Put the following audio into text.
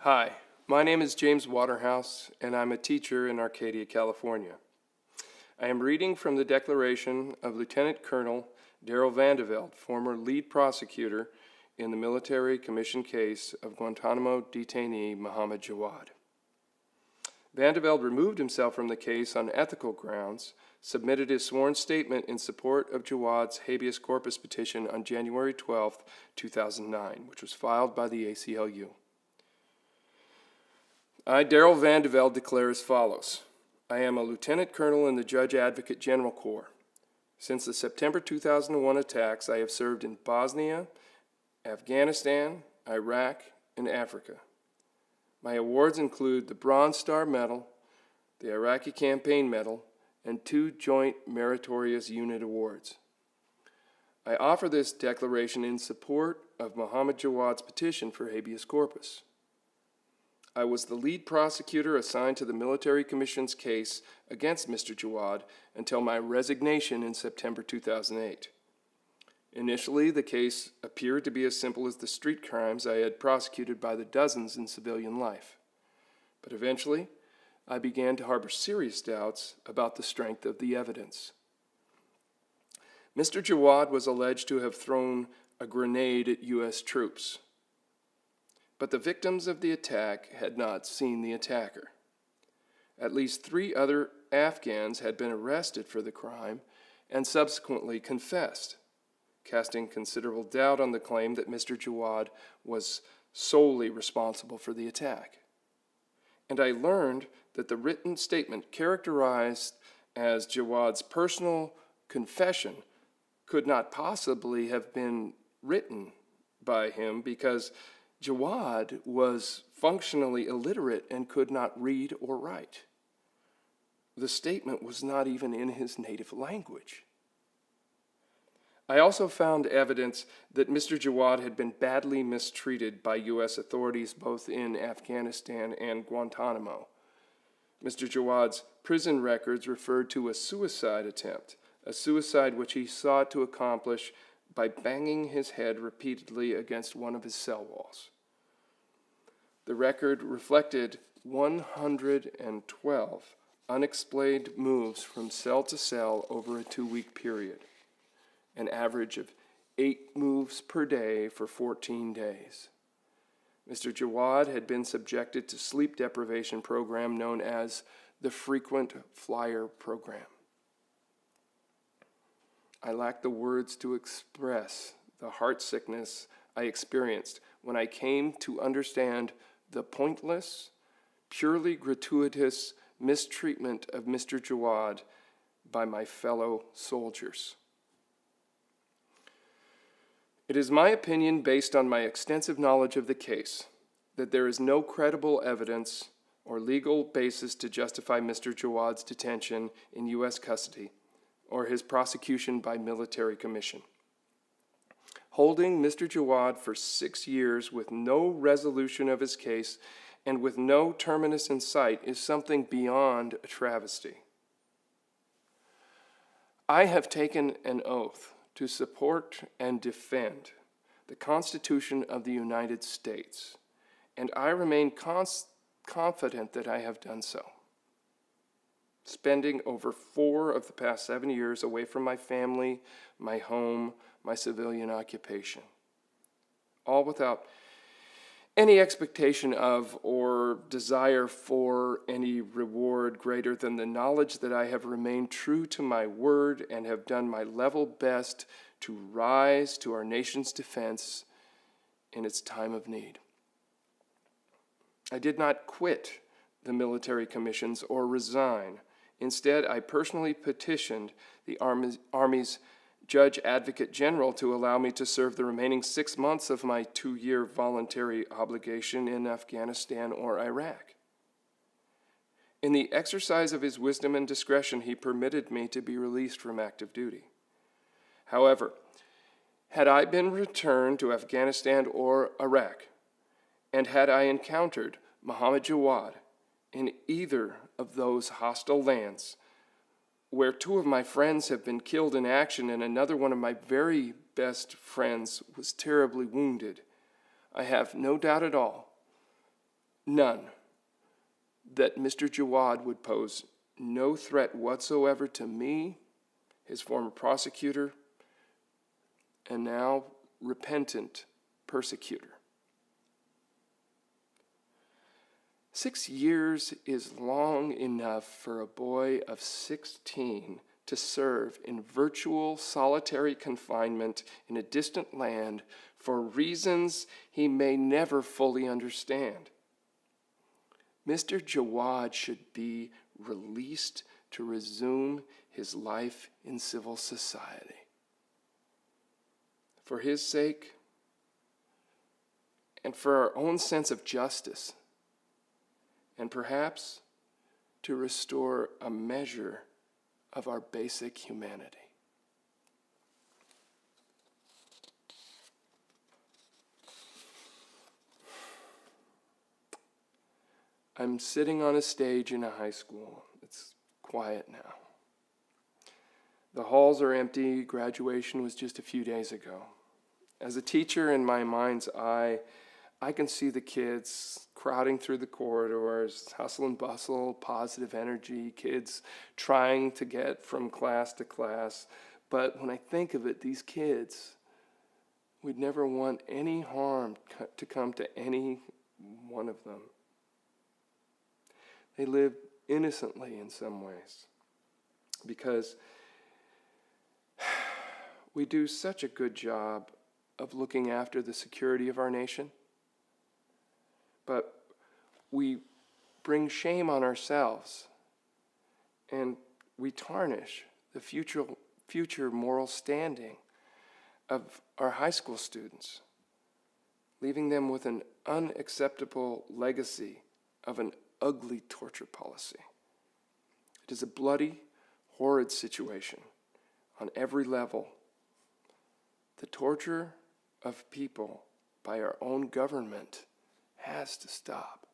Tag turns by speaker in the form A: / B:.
A: Hi, my name is James Waterhouse, and I'm a teacher in Arcadia, California. I am reading from the declaration of Lieutenant Colonel Darrell Vandeveld, former lead prosecutor in the military commission case of Guantanamo detainee Mohammed Jawad. Vandeveld removed himself from the case on ethical grounds, submitted his sworn statement in support of Jawad's habeas corpus petition on January 12, 2009, which was filed by the ACLU. I, Darrell Vandeveld, declare as follows. I am a lieutenant colonel in the Judge Advocate General Corps. Since the September 2001 attacks, I have served in Bosnia, Afghanistan, Iraq, and Africa. My awards include the Bronze Star Medal, the Iraqi Campaign Medal, and 2 Joint Meritorious Unit Awards. I offer this declaration in support of Mohammed Jawad's petition for habeas corpus. I was the lead prosecutor assigned to the Military Commission's case against Mr. Jawad until my resignation in September 2008. Initially, the case appeared to be as simple as the street crimes I had prosecuted by the dozens in civilian life. But eventually, I began to harbor serious doubts about the strength of the evidence. Mr. Jawad was alleged to have thrown a grenade at U.S. troops. But the victims of the attack had not seen the attacker. At least 3 other Afghans had been arrested for the crime and subsequently confessed, casting considerable doubt on the claim that Mr. Jawad was solely responsible for the attack. And I learned that the written statement characterized as Jawad's personal confession could not possibly have been written by him because Jawad was functionally illiterate and could not read or write. The statement was not even in his native language. I also found evidence that Mr. Jawad had been badly mistreated by U.S. authorities both in Afghanistan and Guantanamo. Mr. Jawad's prison records referred to a suicide attempt, a suicide which he sought to accomplish by banging his head repeatedly against one of his cell walls. The record reflected 112 unexplained moves from cell to cell over a 2-week period, an average of 8 moves per day for 14 days. Mr. Jawad had been subjected to sleep deprivation program known as the Frequent Flyer Program. I lack the words to express the heart sickness I experienced when I came to understand the pointless, purely gratuitous mistreatment of Mr. Jawad by my fellow soldiers. It is my opinion, based on my extensive knowledge of the case, that there is no credible evidence or legal basis to justify Mr. Jawad's detention in U.S. custody or his prosecution by military commission. Holding Mr. Jawad for 6 years with no resolution of his case and with no terminus in sight is something beyond a travesty. I have taken an oath to support and defend the Constitution of the United States, and I remain confident that I have done so. Spending over 4 of the past 7 years away from my family, my home, my civilian occupation, all without any expectation of or desire for any reward greater than the knowledge that I have remained true to my word and have done my level best to rise to our nation's defense in its time of need. I did not quit the military commissions or resign. Instead, I personally petitioned the Army's Judge Advocate General to allow me to serve the remaining 6 months of my 2-year voluntary obligation in Afghanistan or Iraq. In the exercise of his wisdom and discretion, he permitted me to be released from active duty. However, had I been returned to Afghanistan or Iraq, and had I encountered Mohammed Jawad in either of those hostile lands, where 2 of my friends have been killed in action and another one of my very best friends was terribly wounded, I have no doubt at all none, that Mr. Jawad would pose no threat whatsoever to me, his former prosecutor, and now repentant persecutor. 6 years is long enough for a boy of 16 to serve in virtual solitary confinement in a distant land for reasons he may never fully understand. Mr. Jawad should be released to resume his life in civil society. For his sake, and for our own sense of justice, and perhaps to restore a measure of our basic humanity. I'm sitting on a stage in a high school. It's quiet now. The halls are empty. Graduation was just a few days ago. As a teacher, in my mind's eye, I can see the kids crowding through the corridors, hustle and bustle, positive energy, kids trying to get from class to class. But when I think of it, these kids, we'd never want any harm to come to any one of them. They live innocently in some ways because we do such a good job of looking after the security of our nation, but we bring shame on ourselves and we tarnish the future moral standing of our high school students, leaving them with an unacceptable legacy of an ugly torture policy. It is a bloody, horrid situation on every level. The torture of people by our own government has to stop.